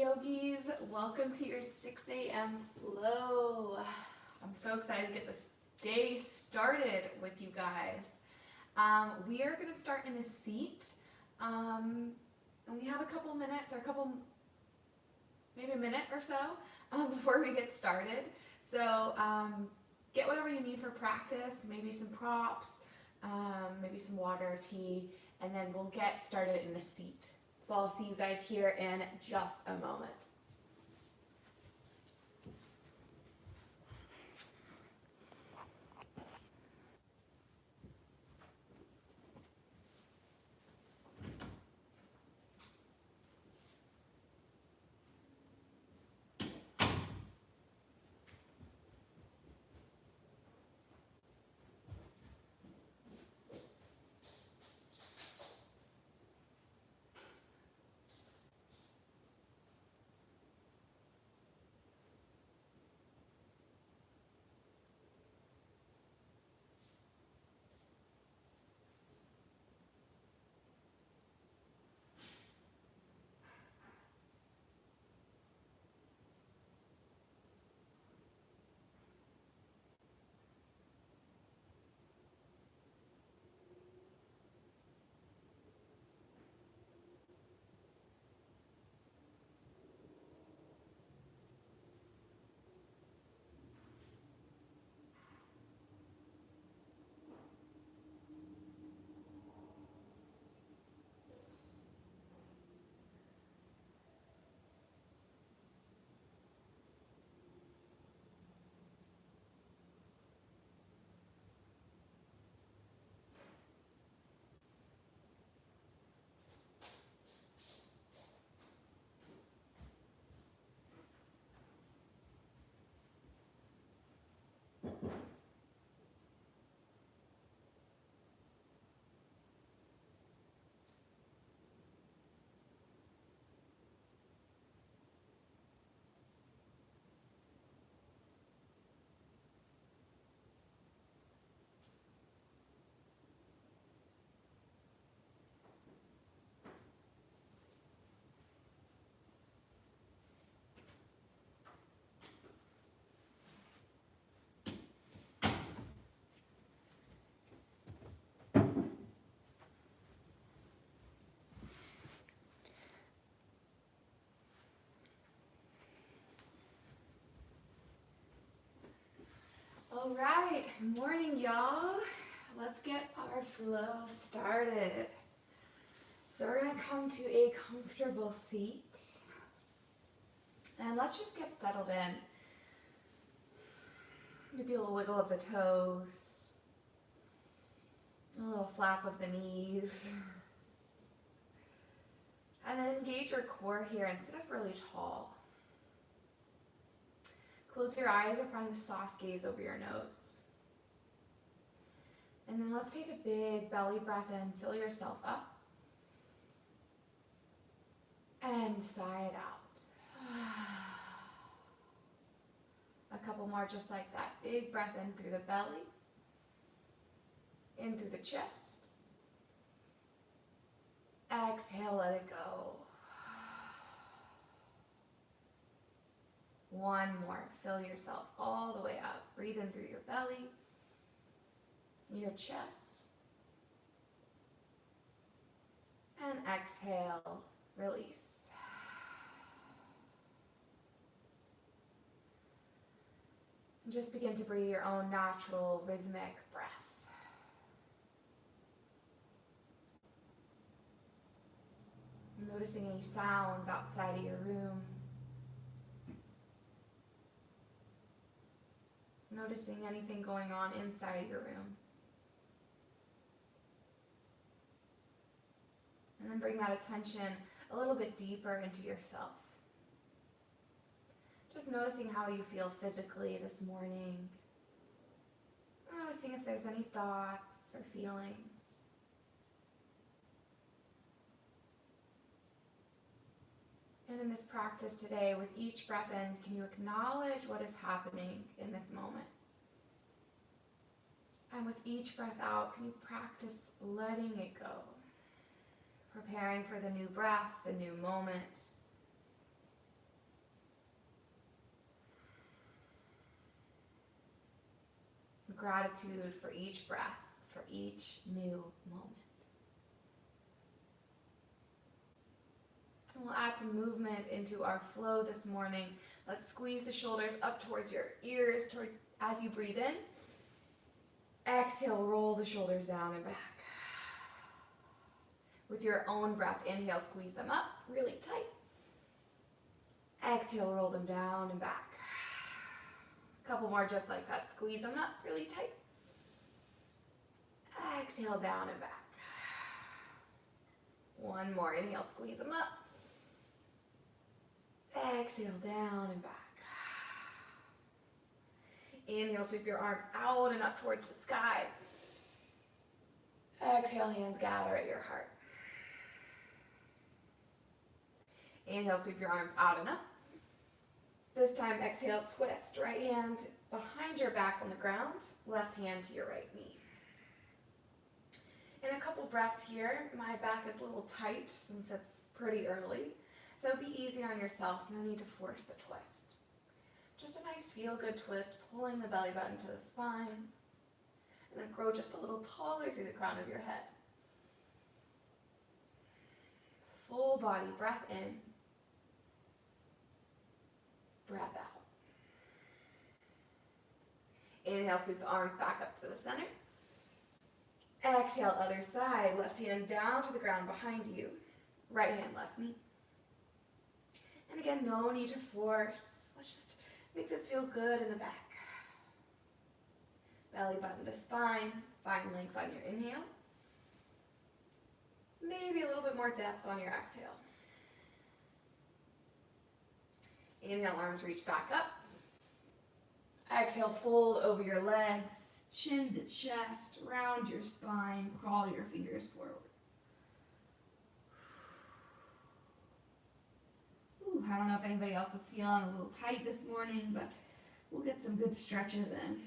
yogis, welcome to your 6 a.m. flow. I'm so excited to get this day started with you guys. We are going to start in a seat, and we have a couple minutes or maybe a minute or so before we get started. So get whatever you need for practice, maybe some props, maybe some water, tea, and then we'll get started in a seat. So I'll see you guys here in just a moment. All right, morning y'all. Let's get our flow started. So we're gonna come to a comfortable seat. And let's just get settled in. Maybe a little wiggle of the toes. A little flap of the knees. And then engage your core here and sit up really tall. Close your eyes or find a soft gaze over your nose. And then let's take a big belly breath in. Fill yourself up. And sigh it out. A couple more just like that. Big breath in through the belly. In through the chest. Exhale, let it go. One more. Fill yourself all the way up. Breathe in through your belly, your chest. And exhale, release. And just begin to breathe your own natural rhythmic breath. Noticing any sounds outside of your room. Noticing anything going on inside your room. And then bring that attention a little bit deeper into yourself. Just noticing how you feel physically this morning. Noticing if there's any thoughts or feelings. And in this practice today, with each breath in, can you acknowledge what is happening in this moment? And with each breath out, can you practice letting it go? Preparing for the new breath, the new moment. gratitude for each breath, for each new moment. And we'll add some movement into our flow this morning. Let's squeeze the shoulders up towards your ears as you breathe in. Exhale, roll the shoulders down and back. With your own breath, inhale, squeeze them up really tight. Exhale, roll them down and back. A couple more just like that. Squeeze them up really tight. Exhale, down and back. One more. Inhale, squeeze them up. Exhale, down and back. Inhale, sweep your arms out and up towards the sky. Exhale, hands gather at your heart. Inhale, sweep your arms out and up. This time, exhale, twist. Right hand behind your back on the ground, left hand to your right knee. In a couple breaths here, my back is a little tight since it's pretty early, so be easy on yourself, no need to force the twist. Just a nice feel-good twist, pulling the belly button to the spine, and then grow just a little taller through the crown of your head. Full body breath in, breath out. Inhale, sweep the arms back up to the center. Exhale, other side. Left hand down to the ground behind you. Right hand, left knee. And again, no need to force. Let's just make this feel good in the back. Belly button to spine. Find length on your inhale. Maybe a little bit more depth on your exhale. Inhale, arms reach back up. Exhale, fold over your legs, chin to chest, round your spine, crawl your fingers forward. Ooh, I don't know if anybody else is feeling a little tight this morning, but we'll get some good stretches in.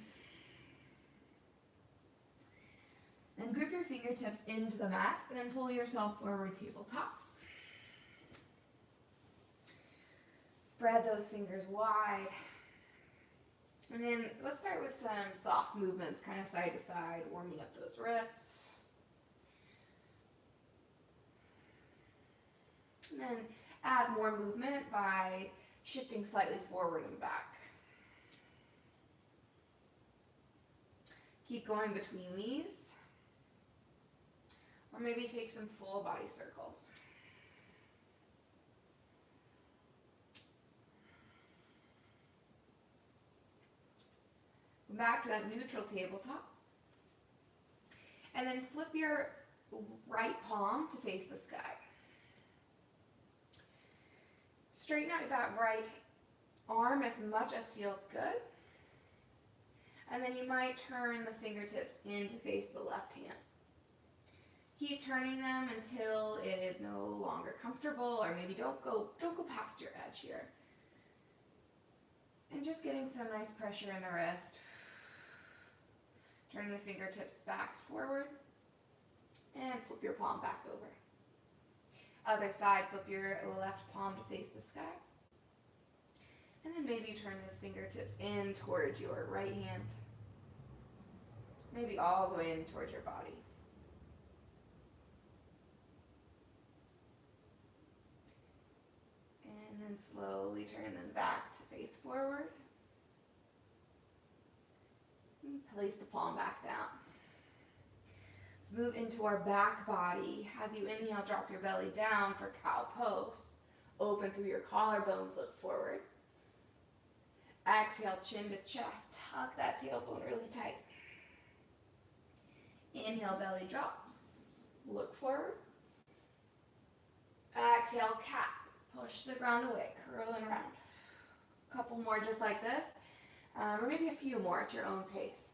Then grip your fingertips into the mat and then pull yourself forward, tabletop. Spread those fingers wide. And then let's start with some soft movements, kind of side to side, warming up those wrists. And then add more movement by shifting slightly forward and back. Keep going between these. Or maybe take some full body circles. Back to that neutral tabletop. And then flip your right palm to face the sky. Straighten out that right arm as much as feels good. And then you might turn the fingertips in to face the left hand. Keep turning them until it is no longer comfortable, or maybe don't go past your edge here. And just getting some nice pressure in the wrist. Turning the fingertips back forward and flip your palm back over. Other side, flip your left palm to face the sky. And then maybe you turn those fingertips in towards your right hand. Maybe all the way in towards your body. And then slowly turn them back to face forward. Place the palm back down. Let's move into our back body. As you inhale, drop your belly down for cow pose. Open through your collarbones, look forward. Exhale, chin to chest. Tuck that tailbone really tight. Inhale, belly drops. Look forward. Exhale, cat. Push the ground away, curling around. A couple more just like this. Or maybe a few more at your own pace.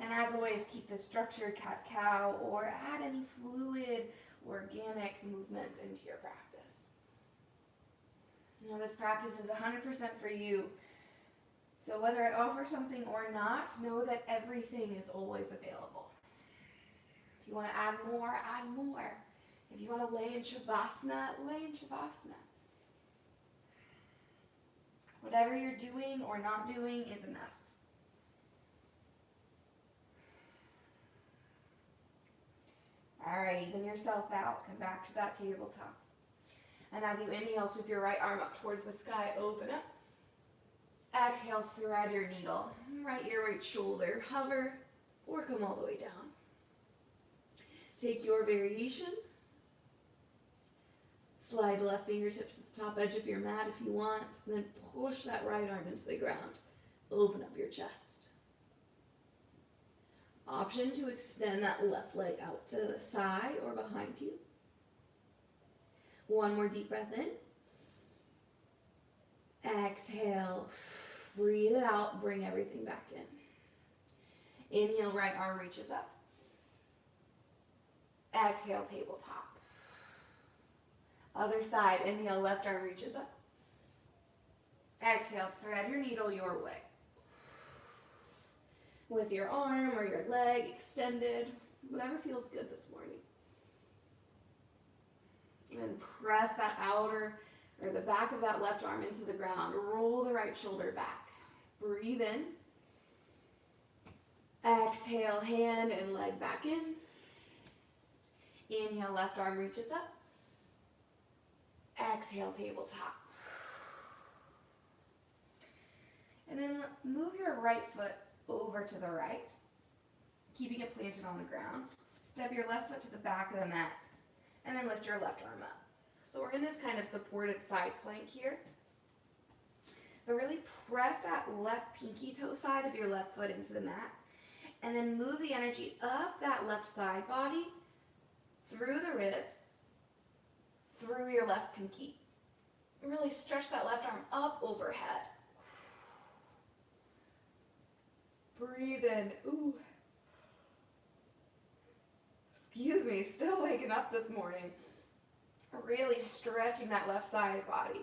And as always, keep the structured cat-cow or add any fluid, organic movements into your practice. You know, this practice is 100% for you. So whether I offer something or not, know that everything is always available. If you want to add more, add more. If you want to lay in Shavasana, lay in Shavasana. Whatever you're doing or not doing is enough. All right, even yourself out. Come back to that tabletop. And as you inhale, sweep your right arm up towards the sky, open up. Exhale, thread your needle. Right ear, right shoulder, hover, or come all the way down. Take your variation. Slide left fingertips to the top edge of your mat if you want, and then push that right arm into the ground. Open up your chest. Option to extend that left leg out to the side or behind you. One more deep breath in. Exhale. Breathe it out. Bring everything back in. Inhale, right arm reaches up. Exhale, tabletop. Other side. Inhale, left arm reaches up. Exhale, thread your needle your way. With your arm or your leg extended, whatever feels good this morning. And press that outer or the back of that left arm into the ground. Roll the right shoulder back. Breathe in. Exhale, hand and leg back in. Inhale, left arm reaches up. Exhale, tabletop. And then move your right foot over to the right, keeping it planted on the ground. Step your left foot to the back of the mat, and then lift your left arm up. So we're in this kind of supported side plank here. But really press that left pinky toe side of your left foot into the mat, and then move the energy up that left side body, through the ribs, through your left pinky. And really stretch that left arm up overhead. Breathe in. Ooh. Excuse me, still waking up this morning. Really stretching that left side body.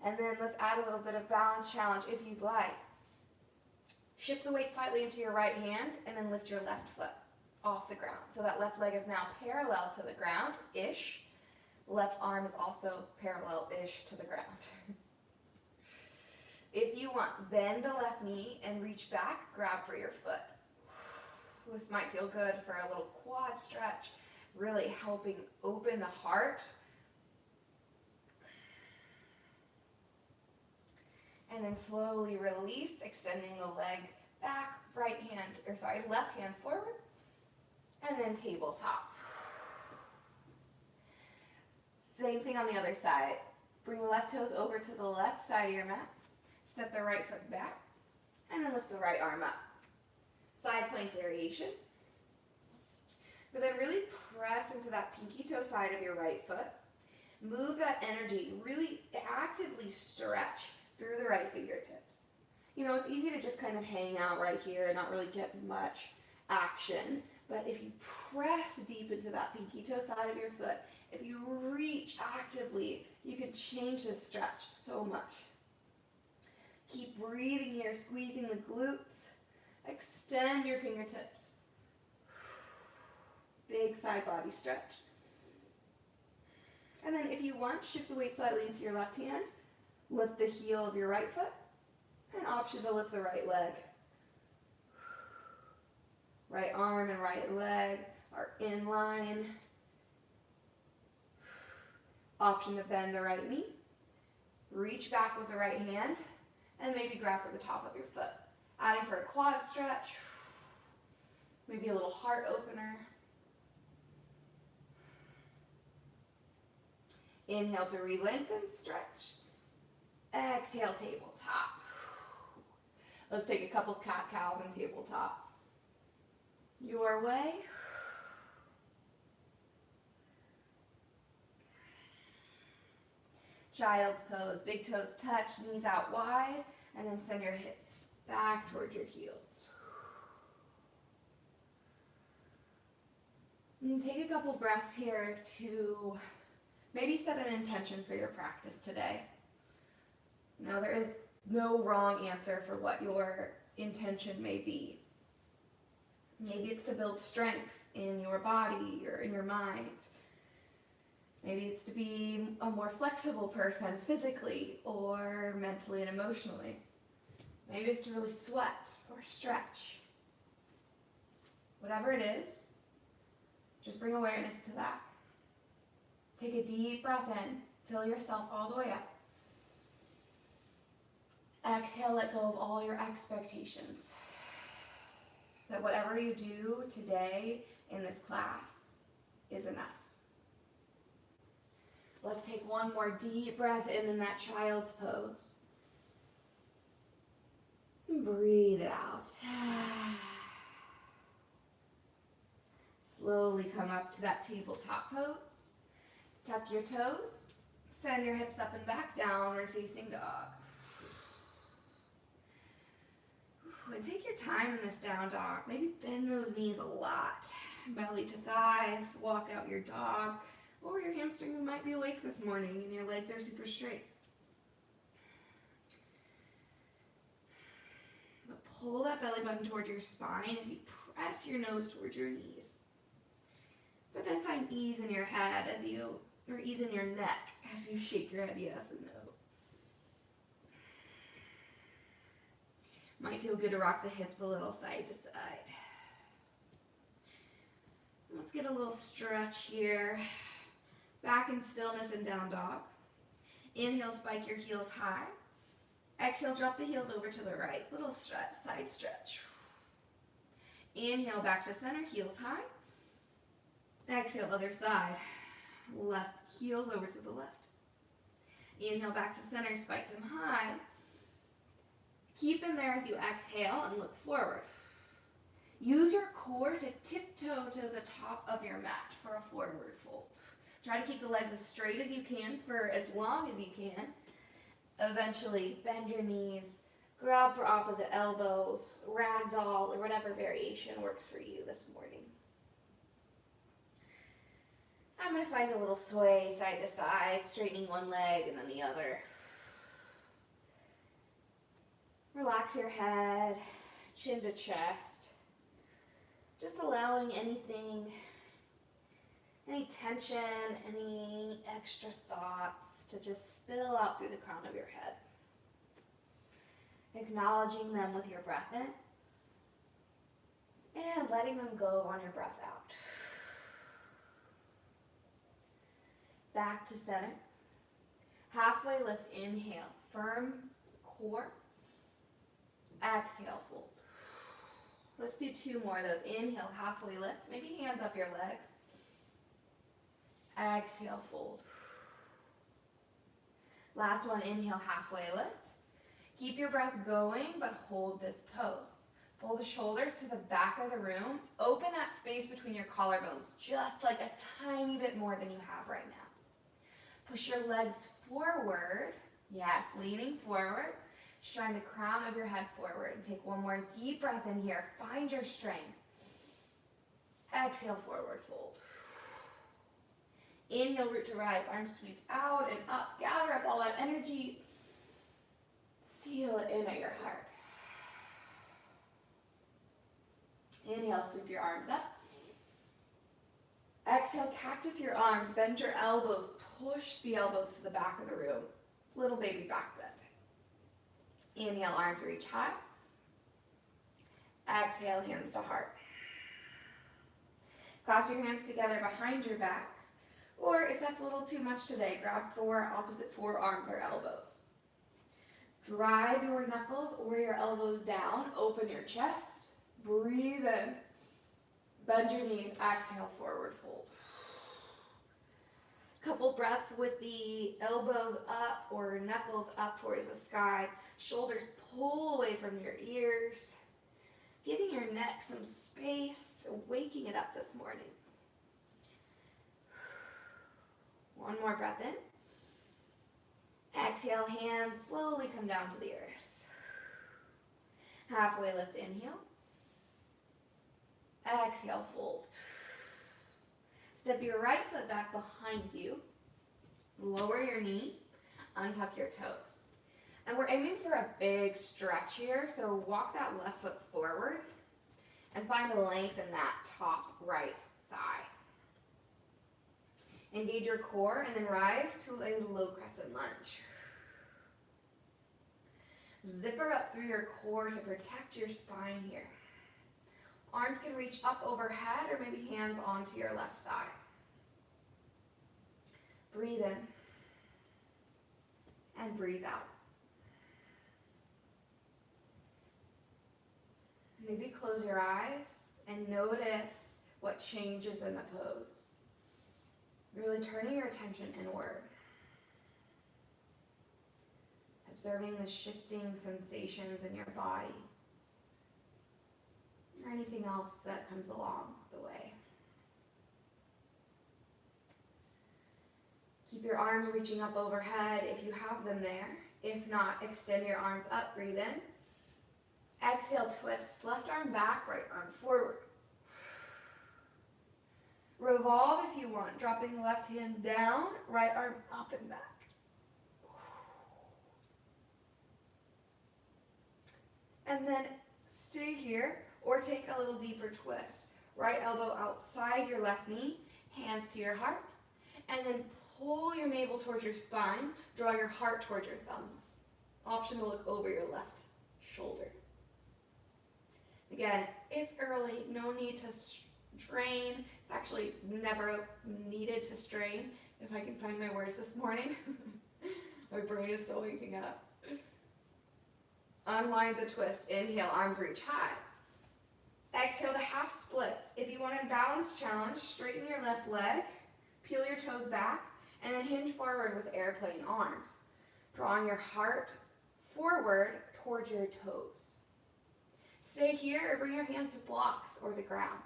And then let's add a little bit of balance challenge if you'd like. Shift the weight slightly into your right hand and then lift your left foot off the ground. So that left leg is now parallel to the ground-ish. Left arm is also parallel-ish to the ground. If you want, bend the left knee and reach back, grab for your foot. This might feel good for a little quad stretch, really helping open the heart. And then slowly release, extending the leg back, left hand forward, and then tabletop. Same thing on the other side. Bring the left toes over to the left side of your mat. Step the right foot back, and then lift the right arm up. Side plank variation. But then really press into that pinky toe side of your right foot. Move that energy, really actively stretch through the right fingertips. You know, it's easy to just kind of hang out right here and not really get much action. But if you press deep into that pinky toe side of your foot, if you reach actively, you can change this stretch so much. Keep breathing here, squeezing the glutes. Extend your fingertips. Big side body stretch. And then if you want, shift the weight slightly into your left hand. Lift the heel of your right foot. And option to lift the right leg. Right arm and right leg are in line. Option to bend the right knee. Reach back with the right hand. And maybe grab for the top of your foot. Adding for a quad stretch. Maybe a little heart opener. Inhale to re-lengthen, stretch. Exhale, tabletop. Let's take a couple cat-cows and tabletop. Your way. Child's pose, big toes touch, knees out wide, and then send your hips back towards your heels. And take a couple breaths here to maybe set an intention for your practice today. Now, there is no wrong answer for what your intention may be. Maybe it's to build strength in your body or in your mind. Maybe it's to be a more flexible person physically or mentally and emotionally. Maybe it's to really sweat or stretch. Whatever it is, just bring awareness to that. Take a deep breath in. Fill yourself all the way up. Exhale, let go of all your expectations. That whatever you do today in this class is enough. Let's take one more deep breath in that child's pose. And breathe it out. Slowly come up to that tabletop pose. Tuck your toes. Send your hips up and back, downward facing dog. And take your time in this down dog. Maybe bend those knees a lot. Belly to thighs, walk out your dog. Or your hamstrings might be awake this morning and your legs are super straight. But pull that belly button toward your spine as you press your nose towards your knees. But then find ease in your head or ease in your neck as you shake your head yes and no. Might feel good to rock the hips a little side to side. Let's get a little stretch here. Back in stillness and down dog. Inhale, spike your heels high. Exhale, drop the heels over to the right. Little stretch, side stretch. Inhale, back to center, heels high. Exhale, other side. Left heels over to the left. Inhale, back to center, spike them high. Keep them there as you exhale and look forward. Use your core to tiptoe to the top of your mat for a forward fold. Try to keep the legs as straight as you can for as long as you can. Eventually, bend your knees, grab for opposite elbows, ragdoll, or whatever variation works for you this morning. I'm going to find a little sway side to side, straightening one leg and then the other. Relax your head, chin to chest. Just allowing anything, any tension, any extra thoughts to just spill out through the crown of your head. Acknowledging them with your breath in and letting them go on your breath out. Back to center. Halfway lift, inhale, firm core. Exhale, fold. Let's do two more of those. Inhale, halfway lift. Maybe hands up your legs. Exhale, fold. Last one, inhale, halfway lift. Keep your breath going, but hold this pose. Pull the shoulders to the back of the room. Open that space between your collarbones, just like a tiny bit more than you have right now. Push your legs forward. Yes, leaning forward. Shine the crown of your head forward. And take one more deep breath in here. Find your strength. Exhale, forward fold. Inhale, root to rise. Arms sweep out and up. Gather up all that energy. Seal it in at your heart. Inhale, sweep your arms up. Exhale, cactus your arms. Bend your elbows. Push the elbows to the back of the room. Little baby back bend. Inhale, arms reach high. Exhale, hands to heart. Clasp your hands together behind your back. Or if that's a little too much today, grab opposite forearms or elbows. Drive your knuckles or your elbows down. Open your chest. Breathe in. Bend your knees. Exhale, forward fold. Couple breaths with the elbows up or knuckles up towards the sky. Shoulders pull away from your ears. Giving your neck some space, waking it up this morning. One more breath in. Exhale, hands slowly come down to the earth. Halfway lift, inhale. Exhale, fold. Step your right foot back behind you. Lower your knee. Untuck your toes. And we're aiming for a big stretch here, so walk that left foot forward and find a length in that top right thigh. Engage your core and then rise to a low crescent lunge. Zipper up through your core to protect your spine here. Arms can reach up overhead or maybe hands onto your left thigh. Breathe in and breathe out. Maybe close your eyes and notice what changes in the pose. Really turning your attention inward. Observing the shifting sensations in your body. Or anything else that comes along the way. Keep your arms reaching up overhead if you have them there. If not, extend your arms up, breathe in. Exhale, twist. Left arm back, right arm forward. Revolve if you want, dropping the left hand down, right arm up and back. And then stay here or take a little deeper twist. Right elbow outside your left knee, hands to your heart, and then pull your navel towards your spine, draw your heart towards your thumbs. Option to look over your left shoulder. Again, it's early, no need to strain. It's actually never needed to strain, if I can find my words this morning. My brain is still waking up. Unwind the twist. Inhale, arms reach high. Exhale to half splits. If you want a balance challenge, straighten your left leg, peel your toes back, and then hinge forward with airplane arms. Drawing your heart forward towards your toes. Stay here or bring your hands to blocks or the ground.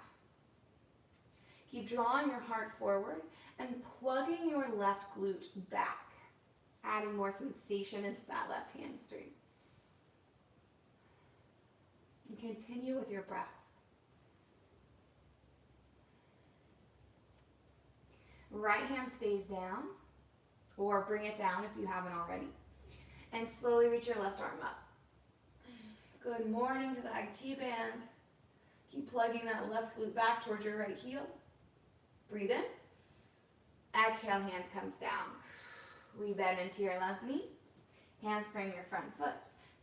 Keep drawing your heart forward and plugging your left glute back, adding more sensation into that left hamstring. And continue with your breath. Right hand stays down, or bring it down if you haven't already. And slowly reach your left arm up. Good morning to the IT band. Keep plugging that left glute back towards your right heel. Breathe in. Exhale, hand comes down. Rebend into your left knee. Hands frame your front foot.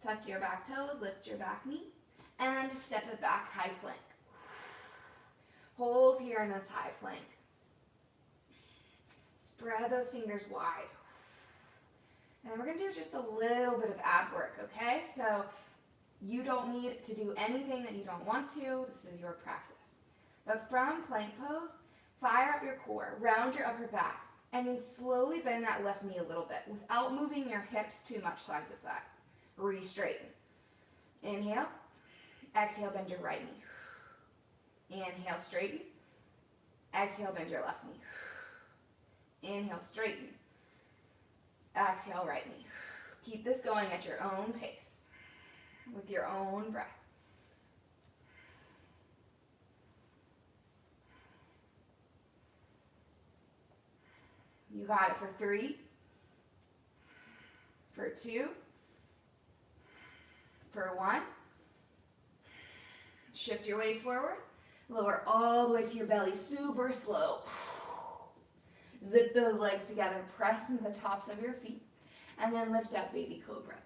Tuck your back toes, lift your back knee, and step it back, high plank. Hold here in this high plank. Spread those fingers wide. And then we're going to do just a little bit of ab work, okay? So you don't need to do anything that you don't want to. This is your practice. But from plank pose, fire up your core, round your upper back, and then slowly bend that left knee a little bit without moving your hips too much side to side. Re-straighten. Inhale. Exhale, bend your right knee. Inhale, straighten. Exhale, bend your left knee. Inhale, straighten. Exhale, right knee. Keep this going at your own pace, with your own breath. You got it for 3, for 2, for 1. Shift your weight forward. Lower all the way to your belly, super slow. Zip those legs together, press into the tops of your feet, and then lift up, baby cobra.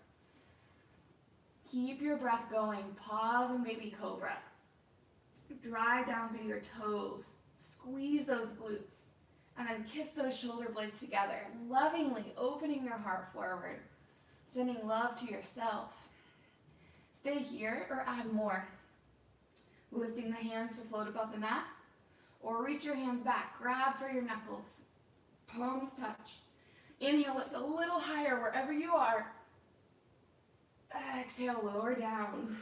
Keep your breath going. Pause in baby cobra. Drive down through your toes. Squeeze those glutes. And then kiss those shoulder blades together, lovingly opening your heart forward, sending love to yourself. Stay here or add more. Lifting the hands to float above the mat, or reach your hands back. Grab for your knuckles. Palms touch. Inhale, lift a little higher wherever you are. Exhale, lower down.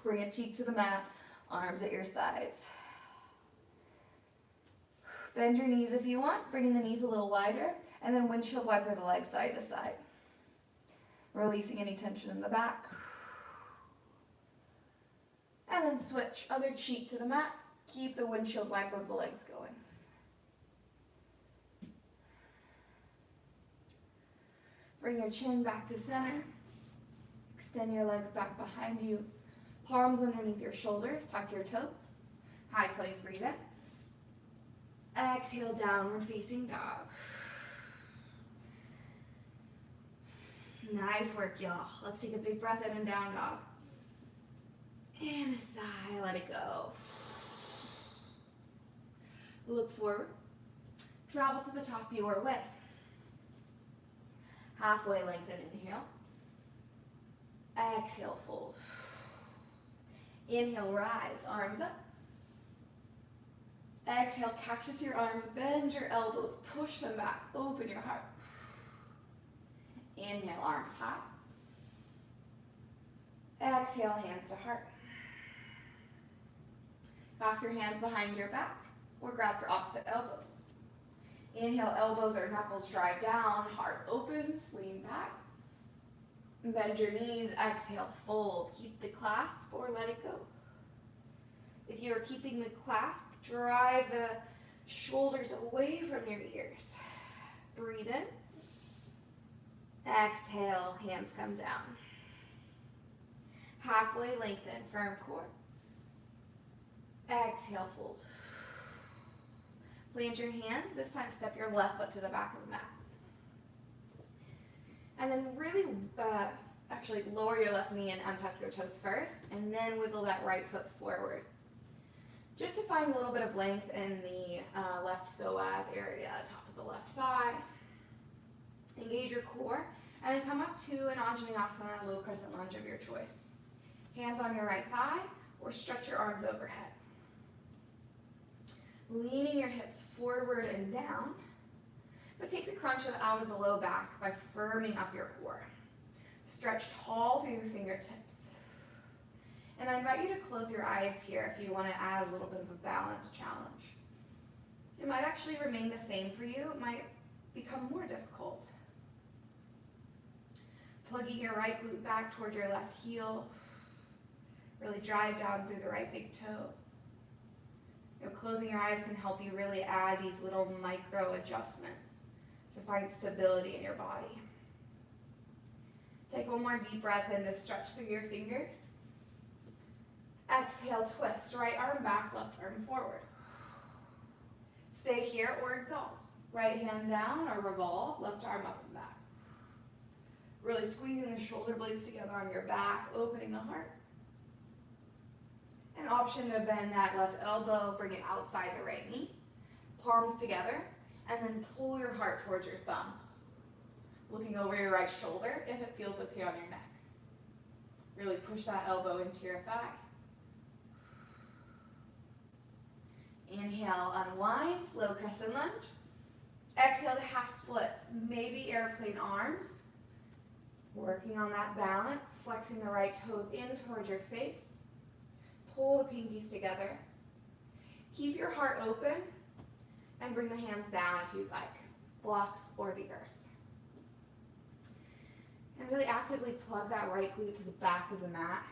Bring a cheek to the mat, arms at your sides. Bend your knees if you want, bringing the knees a little wider, and then windshield wiper the legs side to side. Releasing any tension in the back. And then switch, other cheek to the mat. Keep the windshield wiper of the legs going. Bring your chin back to center. Extend your legs back behind you. Palms underneath your shoulders, tuck your toes. High plank, breathe in. Exhale, downward facing dog. Nice work, y'all. Let's take a big breath in and down dog. And a sigh, let it go. Look forward. Travel to the top your way. Halfway lengthen, inhale. Exhale, fold. Inhale, rise, arms up. Exhale, cactus your arms, bend your elbows, push them back, open your heart. Inhale, arms high. Exhale, hands to heart. Clasp your hands behind your back or grab for opposite elbows. Inhale, elbows or knuckles drive down, heart opens, lean back. Bend your knees, exhale, fold. Keep the clasp or let it go. If you are keeping the clasp, drive the shoulders away from your ears. Breathe in. Exhale, hands come down. Halfway lengthen, firm core. Exhale, fold. Plant your hands. This time step your left foot to the back of the mat. And then really, actually lower your left knee and untuck your toes first, and then wiggle that right foot forward. Just to find a little bit of length in the left psoas area, top of the left thigh. Engage your core, and then come up to an Anjaneyasana, low crescent lunge of your choice. Hands on your right thigh, or stretch your arms overhead. Leaning your hips forward and down, but take the crunch out of the low back by firming up your core. Stretch tall through your fingertips. And I invite you to close your eyes here if you want to add a little bit of a balance challenge. It might actually remain the same for you. It might become more difficult. Plugging your right glute back toward your left heel. Really drive down through the right big toe. Closing your eyes can help you really add these little micro adjustments to find stability in your body. Take one more deep breath in to stretch through your fingers. Exhale, twist. Right arm back, left arm forward. Stay here or exalt. Right hand down or revolve, left arm up and back. Really squeezing the shoulder blades together on your back, opening the heart. An option to bend that left elbow, bring it outside the right knee. Palms together, and then pull your heart towards your thumbs. Looking over your right shoulder if it feels okay on your neck. Really push that elbow into your thigh. Inhale, unwind, low crescent lunge. Exhale to half splits, maybe airplane arms. Working on that balance, flexing the right toes in towards your face. Pull the pinkies together. Keep your heart open and bring the hands down if you'd like, blocks or the earth. And really actively plug that right glute to the back of the mat.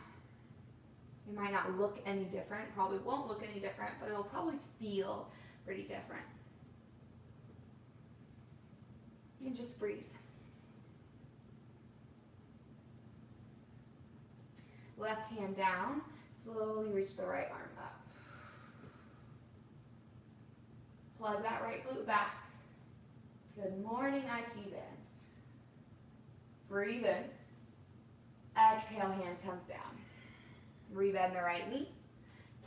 It might not look any different, probably won't look any different, but it'll probably feel pretty different. And just breathe. Left hand down, slowly reach the right arm up. Plug that right glute back. Good morning, IT band. Breathe in. Exhale, hand comes down. Rebend the right knee.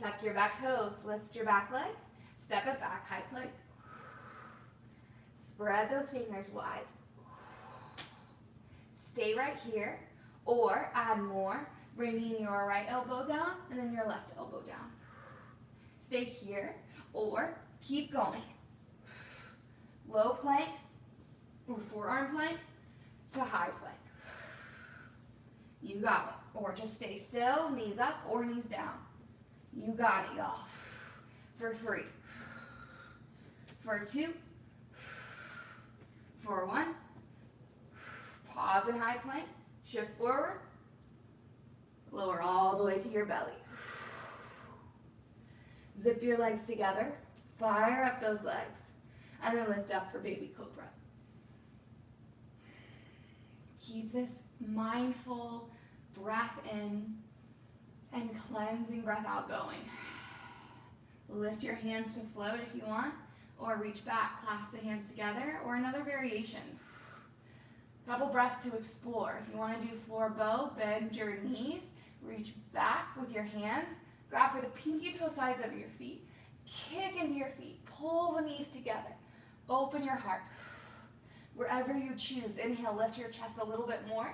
Tuck your back toes, lift your back leg. Step it back, high plank. Spread those fingers wide. Stay right here, or add more, bringing your right elbow down and then your left elbow down. Stay here, or keep going. Low plank, or forearm plank, to high plank. You got it. Or just stay still, knees up or knees down. You got it, y'all. For 3. For 2. For 1. Pause in high plank. Shift forward. Lower all the way to your belly. Zip your legs together. Fire up those legs. And then lift up for baby cobra. Keep this mindful breath in and cleansing breath out going. Lift your hands to float if you want, or reach back, clasp the hands together, or another variation. Couple breaths to explore. If you want to do floor bow, bend your knees, reach back with your hands, grab for the pinky toe sides of your feet, kick into your feet, pull the knees together, open your heart. Wherever you choose, inhale, lift your chest a little bit more.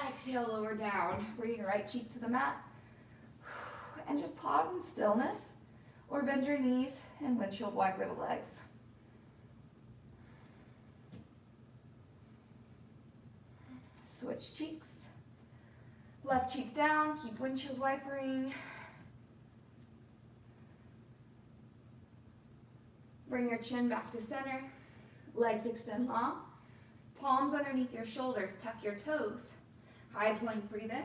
Exhale, lower down. Bring your right cheek to the mat. And just pause in stillness, or bend your knees and windshield wiper the legs. Switch cheeks. Left cheek down, keep windshield wipering. Bring your chin back to center. Legs extend long. Palms underneath your shoulders, tuck your toes. High plank, breathe in.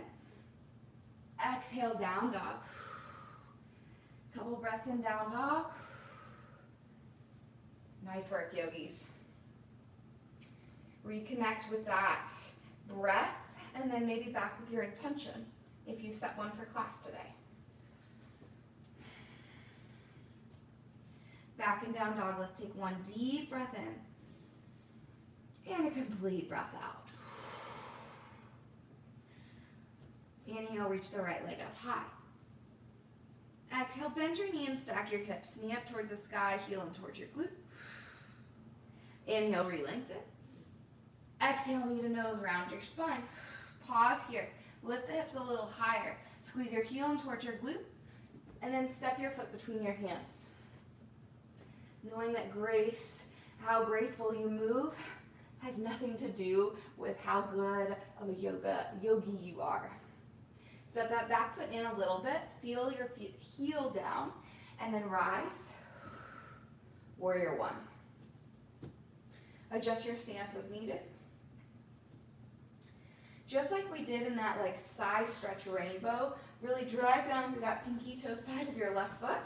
Exhale, down dog. Couple breaths in, down dog. Nice work, yogis. Reconnect with that breath, and then maybe back with your intention if you set one for class today. Back and down dog. Let's take one deep breath in and a complete breath out. Inhale, reach the right leg up high. Exhale, bend your knee and stack your hips. Knee up towards the sky, heel in towards your glute. Inhale, re-lengthen. Exhale, knee to nose, round your spine. Pause here. Lift the hips a little higher. Squeeze your heel in towards your glute, and then step your foot between your hands. Knowing that grace, how graceful you move, has nothing to do with how good of a yogi you are. Step that back foot in a little bit, seal your heel down, and then rise. Warrior one. Adjust your stance as needed. Just like we did in that side stretch rainbow, really drive down through that pinky toe side of your left foot.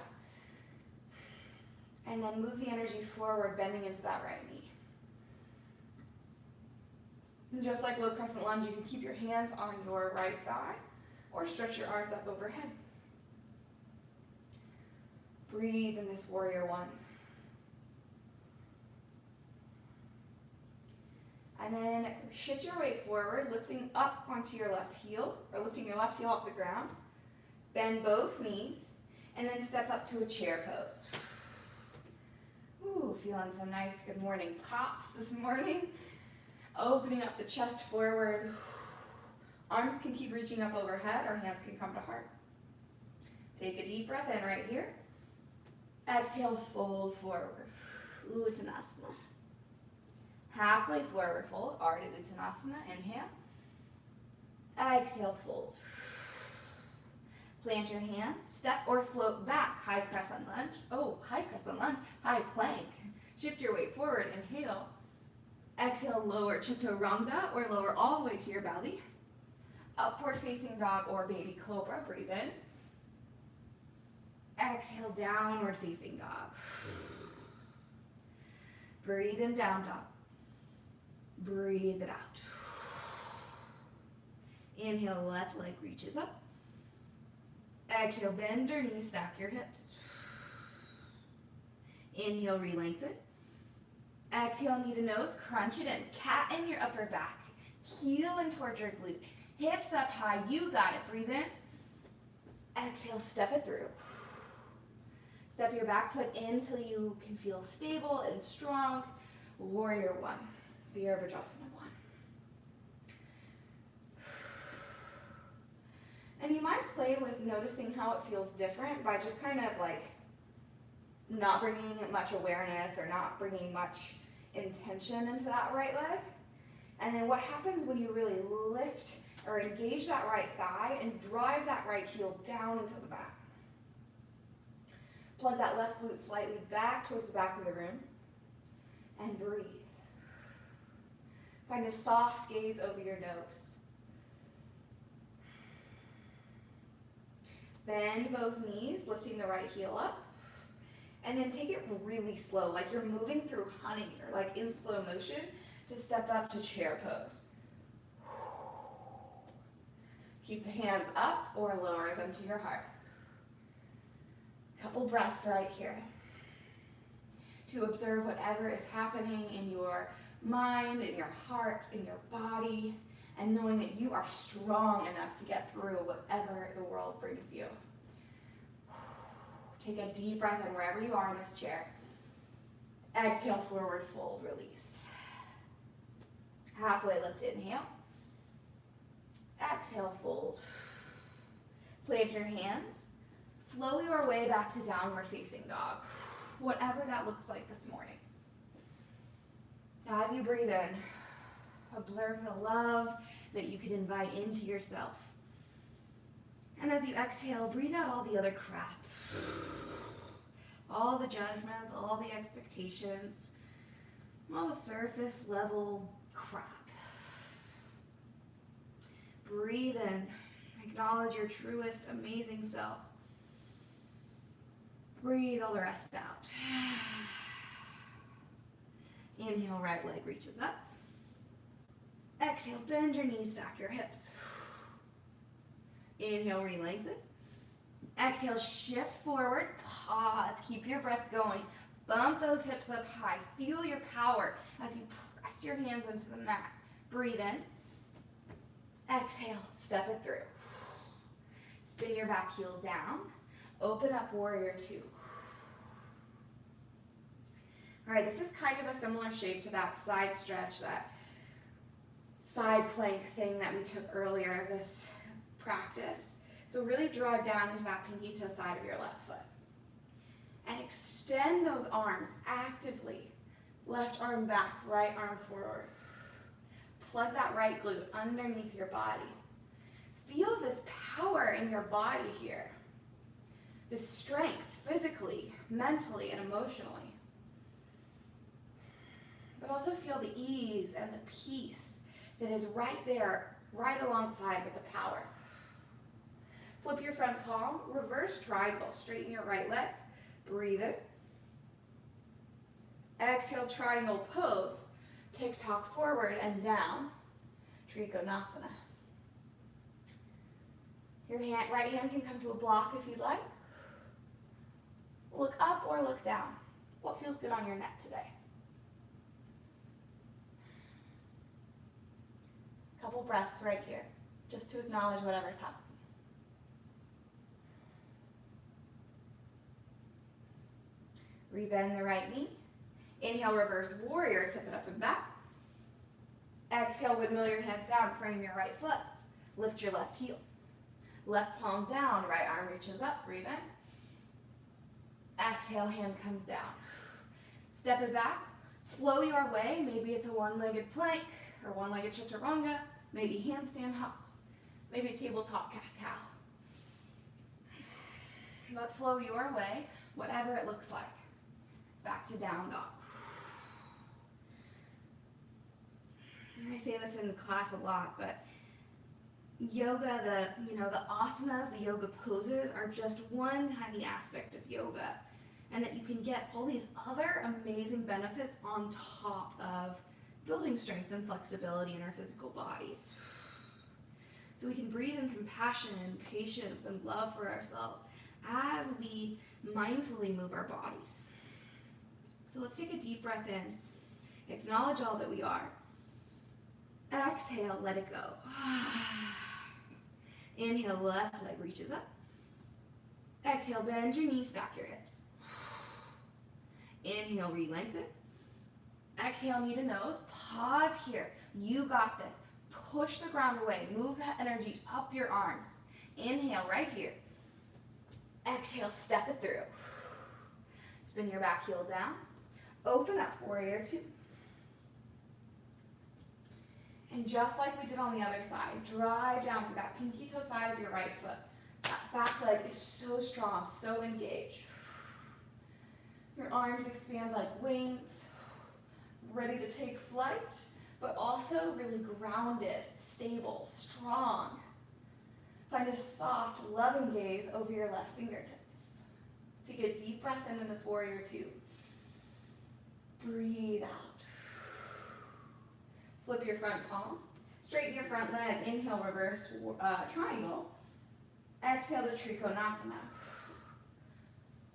And then move the energy forward, bending into that right knee. And just like low crescent lunge, you can keep your hands on your right thigh or stretch your arms up overhead. Breathe in this warrior one. And then shift your weight forward, lifting up onto your left heel, or lifting your left heel off the ground. Bend both knees, and then step up to a chair pose. Ooh, feeling some nice good morning pops this morning. Opening up the chest forward. Arms can keep reaching up overhead, or hands can come to heart. Take a deep breath in right here. Exhale, fold forward. Uttanasana. Halfway forward fold, Ardha Uttanasana. Inhale. Exhale, fold. Plant your hands, step or float back. High crescent lunge. Oh, high crescent lunge. High plank. Shift your weight forward. Inhale. Exhale, lower chaturanga, or lower all the way to your belly. Upward facing dog or baby cobra. Breathe in. Exhale, downward facing dog. Breathe in, down dog. Breathe it out. Inhale, left leg reaches up. Exhale, bend your knees, stack your hips. Inhale, re-lengthen. Exhale, knee to nose, crunch it in. Cat in your upper back. Heel in towards your glute. Hips up high, you got it. Breathe in. Exhale, step it through. Step your back foot in till you can feel stable and strong. Warrior one. Virabhadrasana one. And you might play with noticing how it feels different by just kind of not bringing much awareness or not bringing much intention into that right leg. And then what happens when you really lift or engage that right thigh and drive that right heel down into the back. Plug that left glute slightly back towards the back of the room and breathe. Find a soft gaze over your nose. Bend both knees, lifting the right heel up. And then take it really slow, like you're moving through honey or in slow motion to step up to chair pose. Keep the hands up or lower them to your heart. Couple breaths right here. to observe whatever is happening in your mind, in your heart, in your body, and knowing that you are strong enough to get through whatever the world brings you. Take a deep breath in wherever you are in this chair. Exhale, forward fold, release. Halfway lift, inhale. Exhale, fold. Plant your hands. Flow your way back to downward facing dog. Whatever that looks like this morning. Now as you breathe in, observe the love that you can invite into yourself. And as you exhale, breathe out all the other crap. All the judgments, all the expectations, all the surface level crap. Breathe in. Acknowledge your truest, amazing self. Breathe all the rest out. Inhale, right leg reaches up. Exhale, bend your knees, stack your hips. Inhale, re-lengthen. Exhale, shift forward, pause, keep your breath going. Bump those hips up high. Feel your power as you press your hands into the mat. Breathe in. Exhale, step it through. Spin your back heel down. Open up, warrior two. All right, this is kind of a similar shape to that side stretch, that side plank thing that we took earlier, this practice. So really drive down into that pinky toe side of your left foot. And extend those arms actively. Left arm back, right arm forward. Plug that right glute underneath your body. Feel this power in your body here. This strength physically, mentally, and emotionally. But also feel the ease and the peace that is right there, right alongside with the power. Flip your front palm, reverse triangle, straighten your right leg, breathe in. Exhale, triangle pose, tick-tock forward and down, Trikonasana. Your right hand can come to a block if you'd like. Look up or look down. What feels good on your neck today? Couple breaths right here, just to acknowledge whatever's happening. Rebend the right knee. Inhale, reverse warrior, tip it up and back. Exhale, windmill your hands down, frame your right foot. Lift your left heel. Left palm down, right arm reaches up, breathe in. Exhale, hand comes down. Step it back, flow your way. Maybe it's a one-legged plank or one-legged chaturanga, maybe handstand hops, maybe tabletop cat-cow. But flow your way, whatever it looks like. Back to down dog. I say this in class a lot, but yoga, the asanas, the yoga poses are just one tiny aspect of yoga, and that you can get all these other amazing benefits on top of building strength and flexibility in our physical bodies. So we can breathe in compassion and patience and love for ourselves as we mindfully move our bodies. So let's take a deep breath in, acknowledge all that we are. Exhale, let it go. Inhale, left leg reaches up. Exhale, bend your knees, stack your hips. Inhale, re-lengthen. Exhale, knee to nose. Pause here. You got this. Push the ground away. Move that energy up your arms. Inhale, right here. Exhale, step it through. Spin your back heel down. Open up, warrior two. And just like we did on the other side, drive down through that pinky toe side of your right foot. That back leg is so strong, so engaged. Your arms expand like wings, ready to take flight, but also really grounded, stable, strong. Find a soft, loving gaze over your left fingertips. Take a deep breath in this warrior two. Breathe out. Flip your front palm. Straighten your front leg. Inhale, reverse triangle. Exhale to Trikonasana.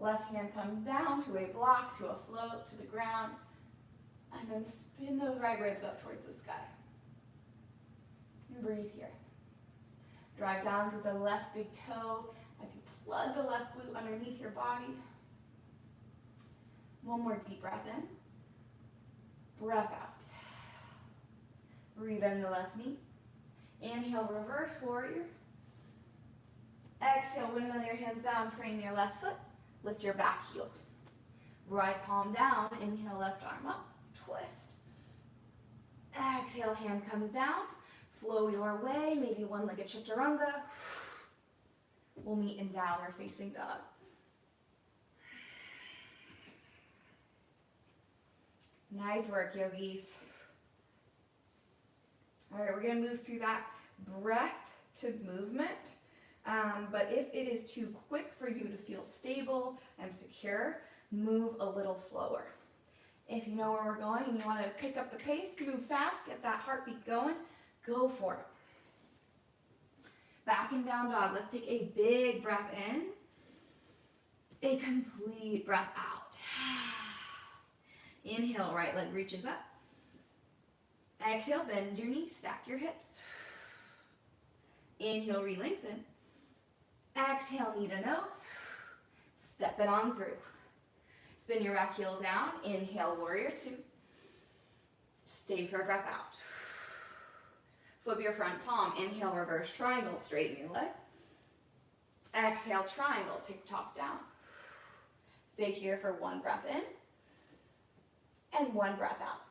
Left hand comes down to a block, to a float, to the ground, and then spin those right ribs up towards the sky. And breathe here. Drive down through the left big toe as you plug the left glute underneath your body. One more deep breath in. Breath out. Rebend the left knee. Inhale, reverse warrior. Exhale, windmill your hands down, frame your left foot. Lift your back heel. Right palm down, inhale, left arm up, twist. Exhale, hand comes down. Flow your way, maybe one-legged chaturanga. We'll meet in downward facing dog. Nice work, yogis. All right, we're gonna move through that breath to movement. But if it is too quick for you to feel stable and secure, move a little slower. If you know where we're going and you wanna pick up the pace, move fast, get that heartbeat going, go for it. Back and down dog. Let's take a big breath in. A complete breath out. Inhale, right leg reaches up. Exhale, bend your knees, stack your hips. Inhale, re-lengthen. Exhale, knee to nose. Step it on through. Spin your back heel down. Inhale, warrior two. Stay for a breath out. Flip your front palm. Inhale, reverse triangle. Straighten your leg. Exhale, triangle. Take top down. Stay here for one breath in. And one breath out.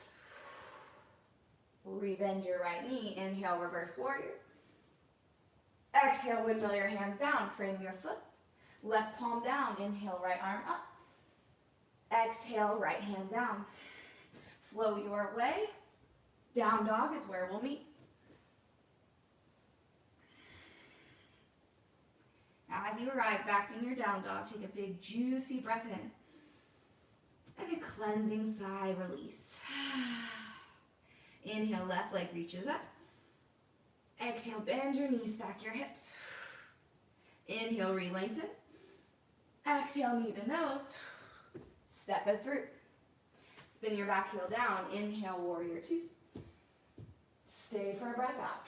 Rebend your right knee. Inhale, reverse warrior. Exhale, windmill your hands down. Frame your foot. Left palm down. Inhale, right arm up. Exhale, right hand down. Flow your way. Down dog is where we'll meet. Now, as you arrive back in your down dog, take a big juicy breath in. And a cleansing sigh, release. Inhale, left leg reaches up. Exhale, bend your knees, stack your hips. Inhale, re-lengthen. Exhale, knee to nose. Step it through. Spin your back heel down. Inhale, warrior two. Stay for a breath out.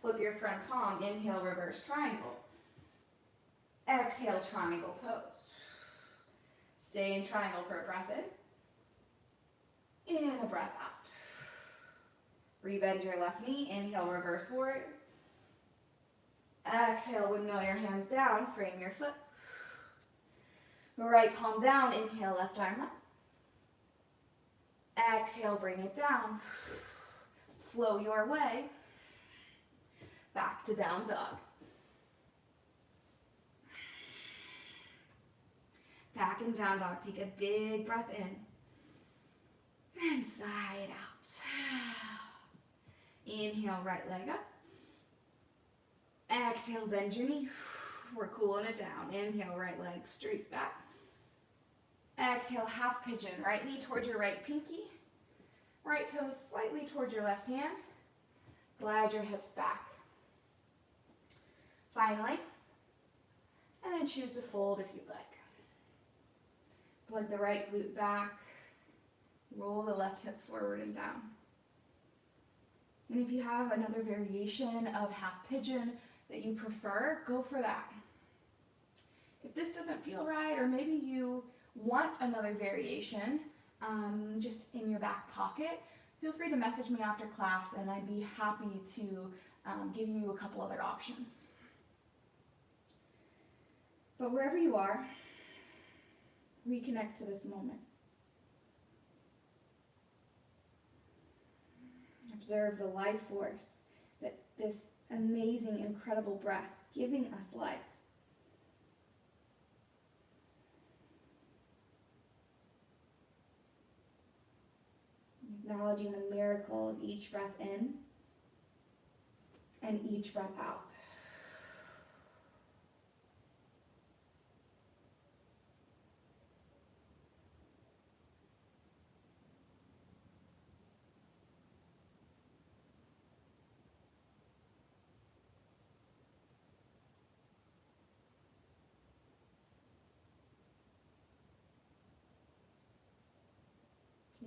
Flip your front palm. Inhale, reverse triangle. Exhale, triangle pose. Stay in triangle for a breath in. And a breath out. Rebend your left knee. Inhale, reverse warrior. Exhale, windmill your hands down. Frame your foot. Right palm down. Inhale, left arm up. Exhale, bring it down. Flow your way. Back to down dog. Back and down dog. Take a big breath in. And sigh it out. Inhale, right leg up. Exhale, bend your knee. We're cooling it down. Inhale, right leg straight back. Exhale, half pigeon. Right knee towards your right pinky. Right toe slightly towards your left hand. Glide your hips back. Find length. And then choose to fold if you'd like. Plug the right glute back. Roll the left hip forward and down. And if you have another variation of half pigeon that you prefer, go for that. If this doesn't feel right, or maybe you want another variation just in your back pocket, feel free to message me after class and I'd be happy to give you a couple other options. But wherever you are, reconnect to this moment. Observe the life force that this amazing, incredible breath giving us life. Acknowledging the miracle of each breath in and each breath out.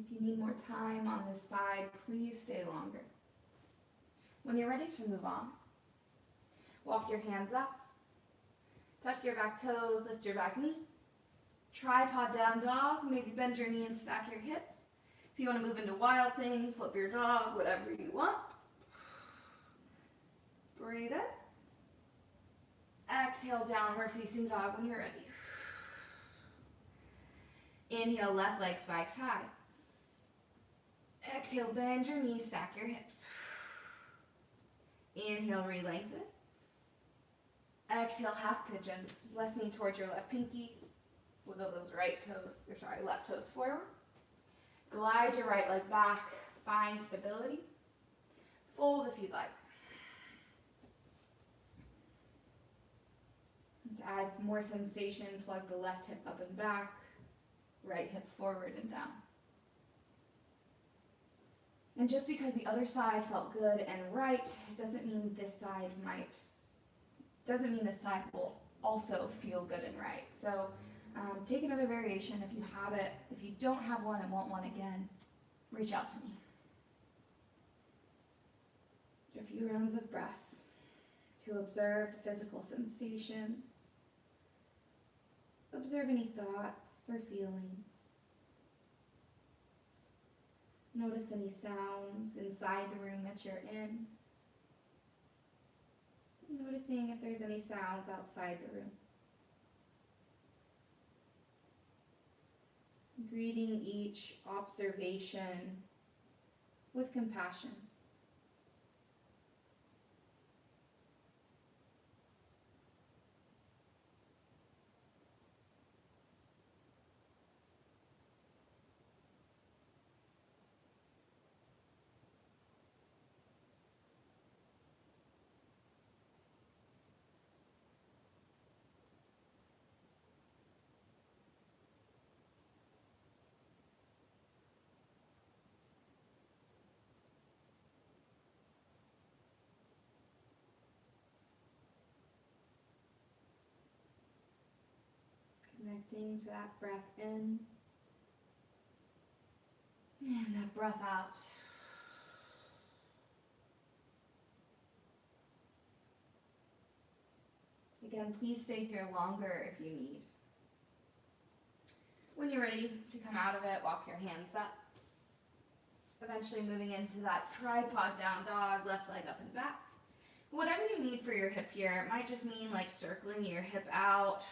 If you need more time on this side, please stay longer. When you're ready to move on, walk your hands up, tuck your back toes, lift your back knee, tripod down dog, maybe bend your knee and stack your hips. If you want to move into wild thing, flip your dog, whatever you want. Breathe in. Exhale, downward facing dog when you're ready. Inhale, left leg spikes high. Exhale, bend your knees, stack your hips. Inhale, re-lengthen. Exhale, half pigeon. Left knee towards your left pinky. Wiggle those left toes forward. Glide your right leg back. Find stability. Fold if you'd like. To add more sensation, plug the left hip up and back. Right hip forward and down. And just because the other side felt good and right, doesn't mean this side will also feel good and right. So take another variation if you have it. If you don't have one and want one again, reach out to me. A few rounds of breath to observe the physical sensations. Observe any thoughts or feelings. Notice any sounds inside the room that you're in. Noticing if there's any sounds outside the room. Greeting each observation with compassion. Connecting to that breath in and that breath out. Again, please stay here longer if you need. When you're ready to come out of it, walk your hands up. Eventually moving into that tripod down dog, left leg up and back. Whatever you need for your hip here, it might just mean like circling your hip out,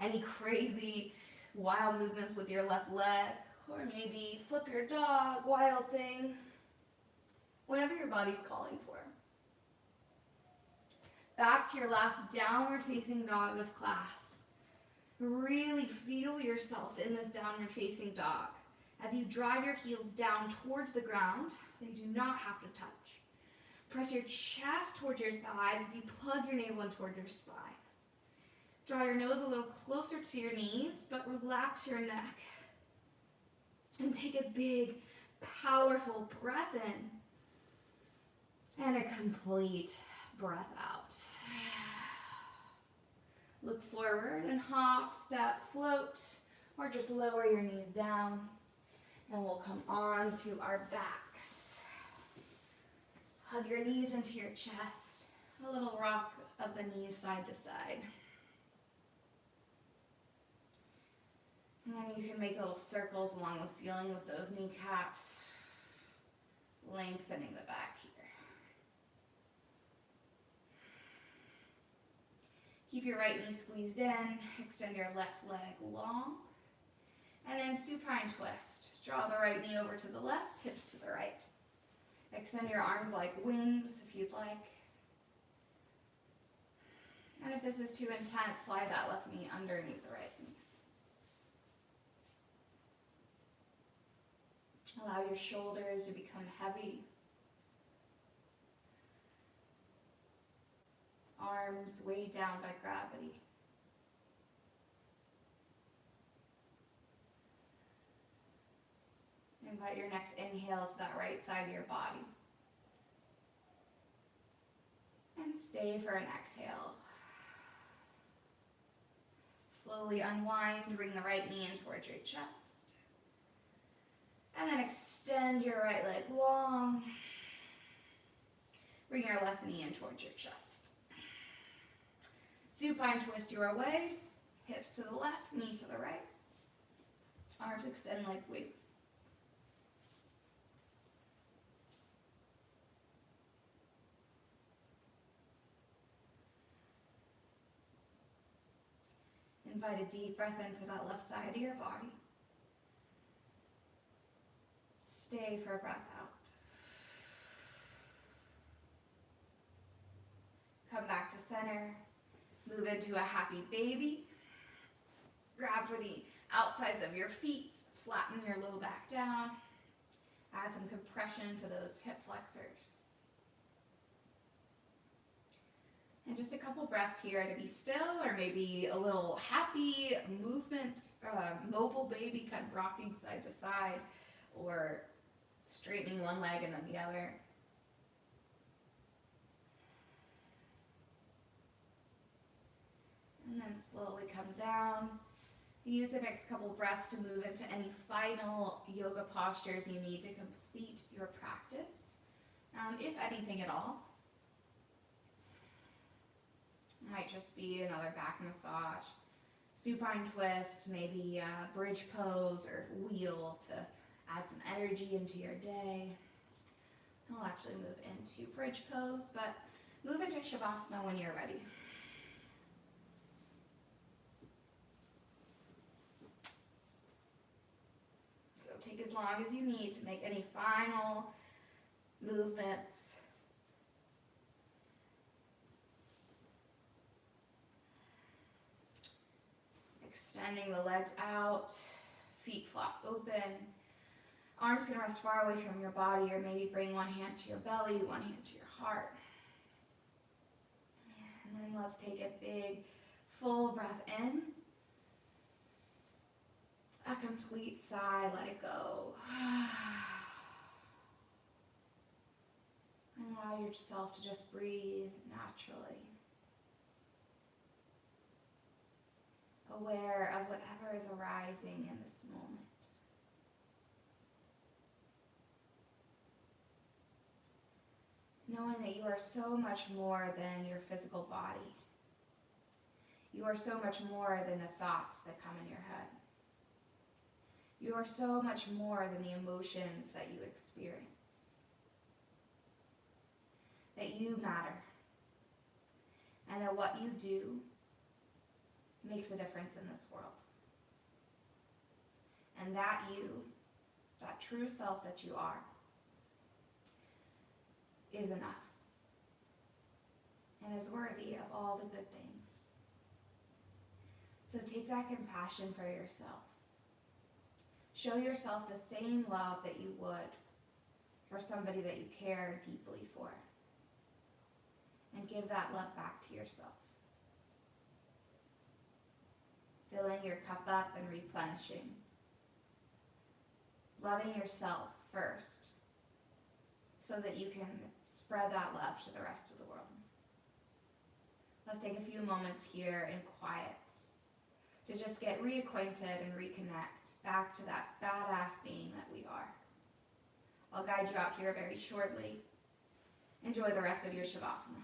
any crazy wild movements with your left leg, or maybe flip your dog, wild thing, whatever your body's calling for. Back to your last downward facing dog of class. Really feel yourself in this downward facing dog. As you drive your heels down towards the ground, they do not have to touch. Press your chest towards your thighs as you plug your navel in toward your spine. Draw your nose a little closer to your knees, but relax your neck. And take a big, powerful breath in. And a complete breath out. Look forward and hop, step, float, or just lower your knees down. And we'll come on to our backs. Hug your knees into your chest. A little rock of the knees side to side. And then you can make little circles along the ceiling with those kneecaps, lengthening the back here. Keep your right knee squeezed in, extend your left leg long, and then supine twist. Draw the right knee over to the left, hips to the right. Extend your arms like wings if you'd like. And if this is too intense, slide that left knee underneath the right knee. Allow your shoulders to become heavy. Arms weighed down by gravity. Invite your next inhale to that right side of your body. And stay for an exhale. Slowly unwind, bring the right knee in towards your chest. And then extend your right leg long. Bring your left knee in towards your chest. Supine twist your way. Hips to the left, knee to the right. Arms extend like wings. Invite a deep breath into that left side of your body. Stay for a breath out. Come back to center. Move into a happy baby. Grab for the outsides of your feet. Flatten your low back down. Add some compression to those hip flexors. And just a couple breaths here to be still, or maybe a little happy movement, mobile baby, kind of rocking side to side, or straightening one leg and then the other. And then slowly come down. Use the next couple breaths to move into any final yoga postures you need to complete your practice, if anything at all. Might just be another back massage, supine twist, maybe a bridge pose or wheel to add some energy into your day. I'll actually move into bridge pose, but move into Shavasana when you're ready. So take as long as you need to make any final movements. Extending the legs out, feet flop open. Arms can rest far away from your body, or maybe bring one hand to your belly, one hand to your heart. And then let's take a big, full breath in. A complete sigh, let it go. And allow yourself to just breathe naturally. Aware of whatever is arising in this moment. Knowing that you are so much more than your physical body. You are so much more than the thoughts that come in your head. You are so much more than the emotions that you experience. That you matter. And that what you do makes a difference in this world. And that you, that true self that you are, is enough. And is worthy of all the good things. So take that compassion for yourself. Show yourself the same love that you would for somebody that you care deeply for. And give that love back to yourself. Filling your cup up and replenishing. Loving yourself first, so that you can spread that love to the rest of the world. Let's take a few moments here in quiet to just get reacquainted and reconnect back to that badass being that we are. I'll guide you out here very shortly. Enjoy the rest of your Shavasana.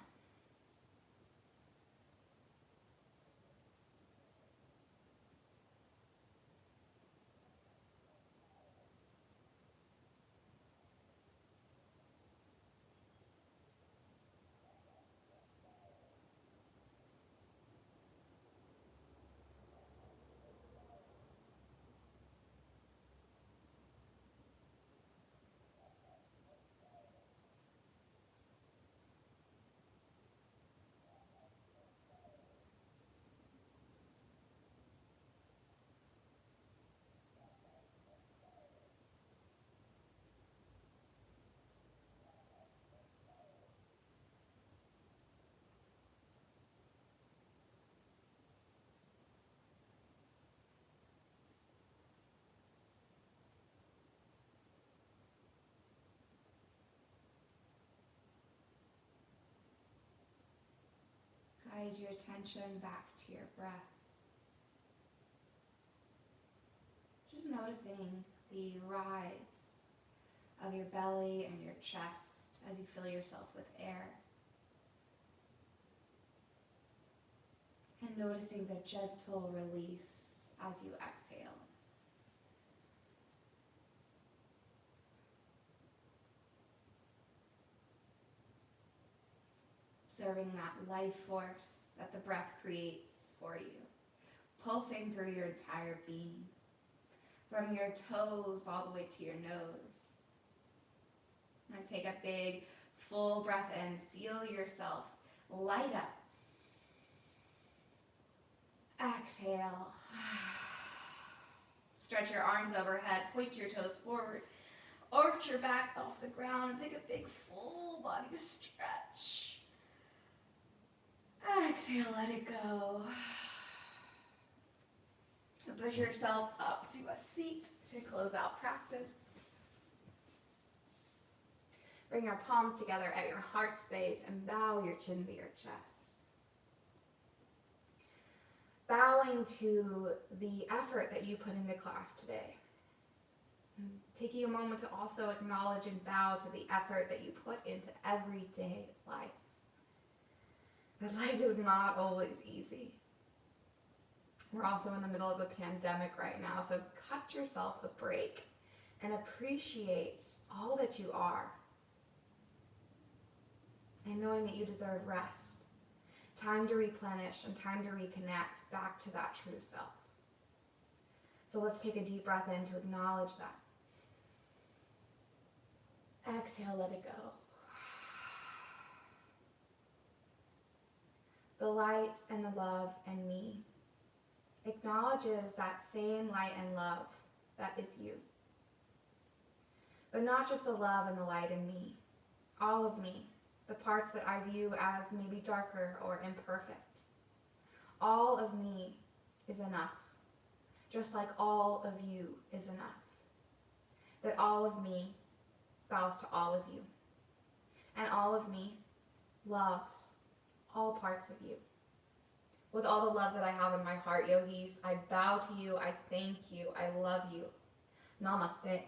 Guide your attention back to your breath. Just noticing the rise of your belly and your chest as you fill yourself with air. And noticing the gentle release as you exhale. Observing that life force that the breath creates for you, pulsing through your entire being, from your toes all the way to your nose. And take a big, full breath in. Feel yourself light up. Exhale. Stretch your arms overhead, point your toes forward, arch your back off the ground, and take a big, full body stretch. Exhale, let it go. Push yourself up to a seat to close out practice. Bring your palms together at your heart space and bow your chin to your chest. Bowing to the effort that you put into class today. Taking a moment to also acknowledge and bow to the effort that you put into everyday life. That life is not always easy. We're also in the middle of a pandemic right now, so cut yourself a break and appreciate all that you are. And knowing that you deserve rest, time to replenish, and time to reconnect back to that true self. So let's take a deep breath in to acknowledge that. Exhale, let it go. The light and the love in me acknowledges that same light and love that is you. But not just the love and the light in me, all of me, the parts that I view as maybe darker or imperfect. All of me is enough, just like all of you is enough. That all of me bows to all of you, and all of me loves all parts of you. With all the love that I have in my heart, yogis, I bow to you, I thank you, I love you. Namaste.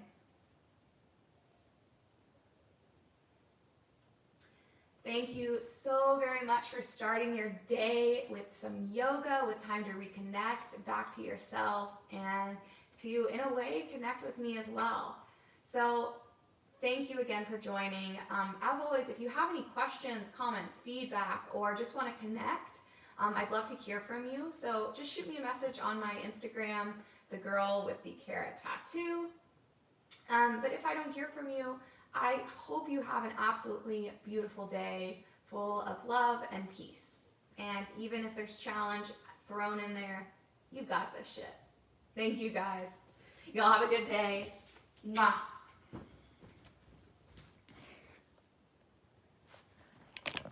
Thank you so very much for starting your day with some yoga, with time to reconnect back to yourself and to, in a way, connect with me as well. So thank you again for joining. As always, if you have any questions, comments, feedback, or just want to connect, I'd love to hear from you. So just shoot me a message on my Instagram, the girl with the carrot tattoo. But if I don't hear from you, I hope you have an absolutely beautiful day full of love and peace. And even if there's challenge thrown in there, you got this shit. Thank you guys. Y'all have a good day. Mwah.